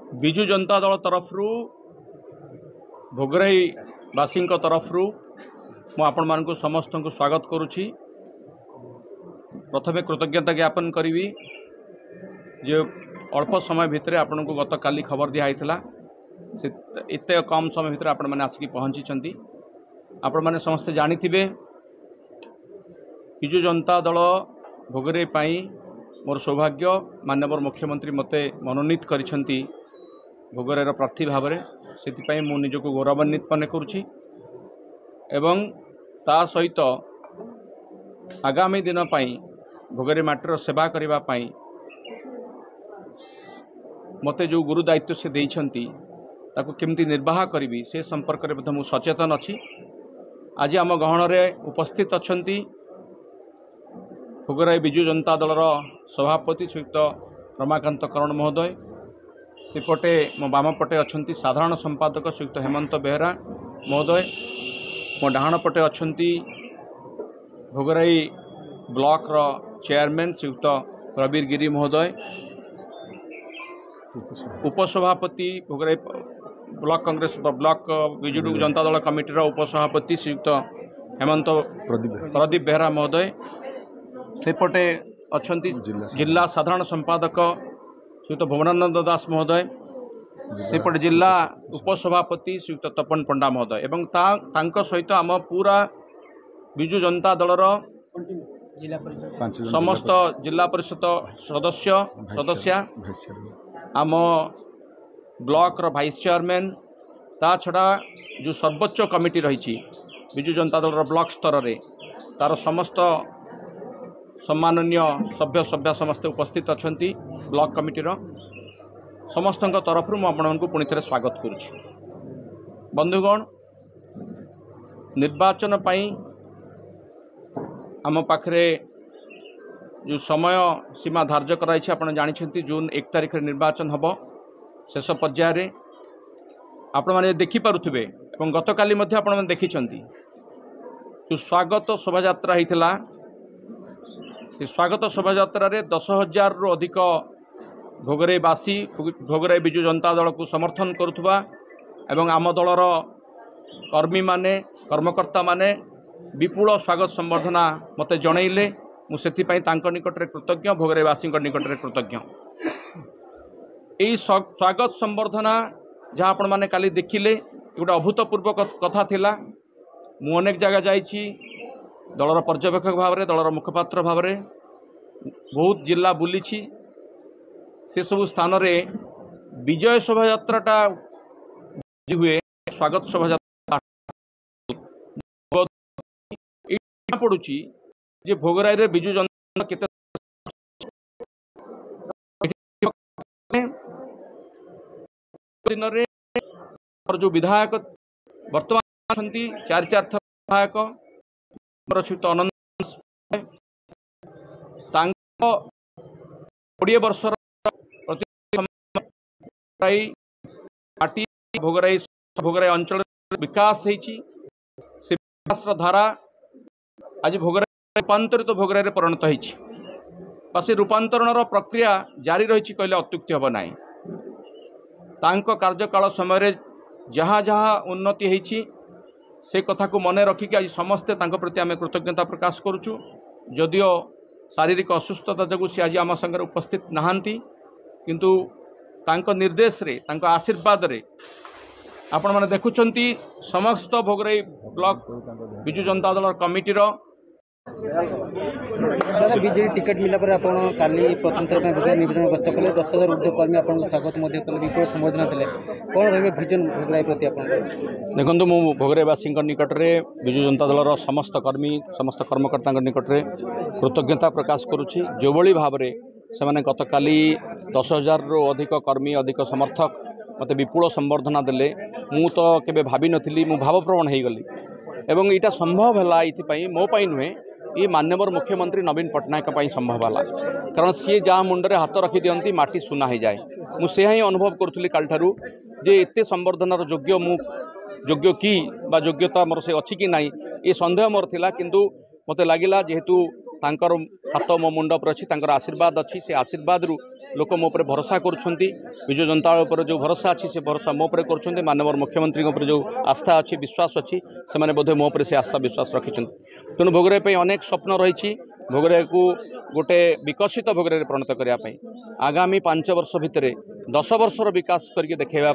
विजु जनता दल तरफ भोगराई वासी तरफ मुझे समस्त को स्वागत करुच्ची। प्रथमे कृतज्ञता ज्ञापन करी जो अल्प समय भितर आपण को गत काली खबर दिखाई एत कम समय भितर आपण मैंने आसिक पहुँची। आपण मैंने समस्ते जानी विजु जनता दल भोगराई पाई मोर सौभाग्य माननीय मुख्यमंत्री मते मनोनीत करिसेंती भोगराईर प्रार्थी भाव में से मु निजक गौरवान्वित मन करुच्ची एवं ता सहित आगामी दिन भोगराई माटीर सेवा करने मते जो गुरु दायित्व से देइछंती ताकू केमती निर्वाह करी से संपर्क में मु सचेतन अच्छी। आज आम गहन में उपस्थित अछंती भोगराई विजु जनता दलर सभापति श्रीयुक्त रमाकांत करण महोदय, सेपटे मो बाम पटे अछंती साधारण संपादक श्रीयुक्त हेमंत बेहरा महोदय, मो डाहाण पटे अछंती भोगराई ब्लॉक चेयरमैन श्रीयुक्त प्रवीर गिरी महोदय, उपसभापति भोगराई ब्लॉक कांग्रेस ब्लॉक विजु जनता दल कमिटीर उपसभापति श्रीयुक्त हेमंत प्रदीप बेहरा महोदय, सेपटे अछंती जिला साधारण संपादक श्रीयुक्त भुवनानंद दास महोदय, सेपटे जिला उपसभापति श्रीयुक्त तपन पंडा महोदय एवं तांको सहित आम पूरा विजु जनता दलर समस्त जिला परिषद सदस्य आम ब्लॉक वाइस चेयरमैन ता छड़ा जो सर्वोच्च कमिटी रही विजु जनता दल ब्लॉक स्तर में तार समस्त सम्माननीय सभ्य सभ्या समस्ते उपस्थित अछंती ब्लॉक कमिटीर समस्त तरफ मुझे पुणी थे स्वागत करुच्ची। बंधुगण, निर्वाचन पाई आम पाखरे जो समय सीमा धार्य कराई आपन जानी जून 1 तारिख निर्वाचन हम शेष पर्यायर आपण मैंने देखिपे और गत काली आपण देखी जो स्वागत शोभा होता स्वागत शोभा 10,000 रु अधिक भोगराईवासी भोगराई विजु जनता दल को समर्थन करुवा एवं आम दलर कर्मी माने कर्मकर्ता माने विपुल स्वागत संबर्धना मते जनइले मुझे निकटरे कृतज्ञ भोगराईवासी निकटरे कृतज्ञ। यही स्वागत संबर्धना जहाँ आपण मैंने काली देखिले गोटे अभूतपूर्व कथा थिला। मु अनेक जगह जाइछि दलर पर्यवेक्षक भाव में दलर मुखपात्र भाव में बहुत जिला बुली से सब स्थान रे विजय शोभा यात्राटा हुए स्वागत शोभा यात्रा पड़ुची जे भोगराई रे विजु जनता केते दिन रे और जो विधायक वर्तमान 4 थर विधायक श्रीयुक्त अनंत 20 वर्षर पार्टी भोगराई अंचल विकास से धारा आज भोगराई रूपांतरित भोगराई परिणत होती रूपांतरण प्रक्रिया जारी रही कहले अत्युक्ति हम ना। कार्यकाल समय जहाँ जहाँ उन्नति होती से कथा को मन रखिक आज समस्ते प्रति आम कृतज्ञता प्रकाश करुचु। जदिओ शारीरिक असुस्थता जो सी आज आम संगे उपस्थित नहांती किंतु तांको निर्देश रे तांको आशीर्वाद रे आपण माने देखुचंती समस्त Bhograi block Biju Janata Dal कमिटीर BJP ticket मिला पर आपण काली प्रथम थर निवेदन गस्त कले 10,000 ऊर्ध्व कर्मी आपण स्वागत मध्य कले विपुल संबोधन देले कोन रहे विजन भोगराई प्रति आपण देखंतु मु भोगराईवासी निकट रे विजु जनता दलर समस्त कर्मी समस्त कर्मकर्ता निकट रे कृतज्ञता प्रकाश करुछि। जो भली भाव रे सेमाने गत काली 10,000 रु अधिक कर्मी अधिक समर्थक मते विपुल संबर्धना देले मु तो केबे भाबी नथिली मु भावप्रवण हो गली एवं इटा संभव है ये मो पाई नुहे ये माननीय मुख्यमंत्री नवीन पट्टनायक संभव है कारण सी जहाँ मुंडे हाथ रखी दिखती माटी सुना हो जाए मुझे ही अनुभव करुँगी काल ठारू जे एत संबर्धनार योग्य कि योग्यता मोर से अच्छी कि नहीं ये सन्देह मोर थिला किंतु मते लगिला जेहेतु तांकर हाथ मो मुंड पर अच्छी आशीर्वाद अच्छी से आशीर्वाद रु लोक मो पर भरोसा करुँच विजु जनता दल पर जो भरोसा अच्छी से भरोसा मो पर कर माननीय मुख्यमंत्री जो आस्था अच्छी विश्वास अच्छी से बोधे मो पर से आस्था विश्वास रखिंट तेणु भोगराई अनेक स्वप्न रही भोगराई को गोटे विकसित भोगराई परिणत करने आगामी 5 वर्ष भितर 10 वर्षर विकास करके देखा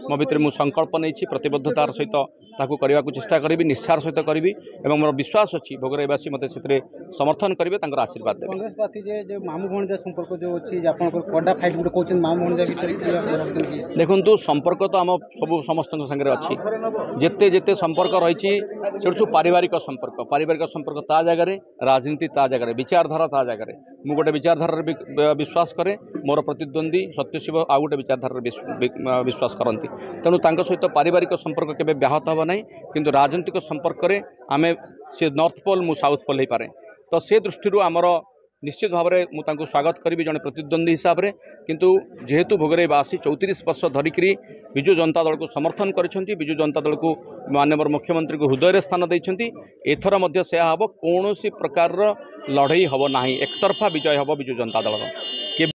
मो भर मुझे संकल्प नहीं प्रतिबद्धतार सहित ताकू करने को चेष्टा करी निष्ठार सहित करी और मोर विश्वास अच्छी भोगराईवासी मत से समर्थन करेंगे आशीर्वाद देवे कांग्रेस पार्टी जे मामू भणजा संपर्क जो अच्छी आप कड़ा फाइट गोटे कहते मामू भणजा भर देखु संपर्क तो आम सब समस्त संगे अच्छी जिते जिते संपर्क रही से पारिवारिक संपर्क ता जगह राजनीति ता जगह विचारधारा ता जगह मु गोटे विचारधारा विश्वास करे मोर प्रतिद्वंदी सत्यशिव आउ गोटे विचारधारा विश्वास करती तेणु सहित पारिवारिक संपर्क केबे व्याहत हम ना किंतु राजनीतिक संपर्क में आम सी नॉर्थ पोल मु साउथ पोल हो पारे तो से दृष्टि आमर निश्चित भाव में मुझे स्वागत करी जड़े प्रतिद्वंदी हिसाब से किंतु जेहेतु भोगराईवासी 34 वर्ष धरिक विजु जनता दल को समर्थन करिसेंती विजु जनता दल को माननीय मुख्यमंत्री को हृदय स्थान देइछंती एथर मध्य से हम कौन प्रकार लड़ई हम ना एकतरफा विजय हम विजु जनता दल।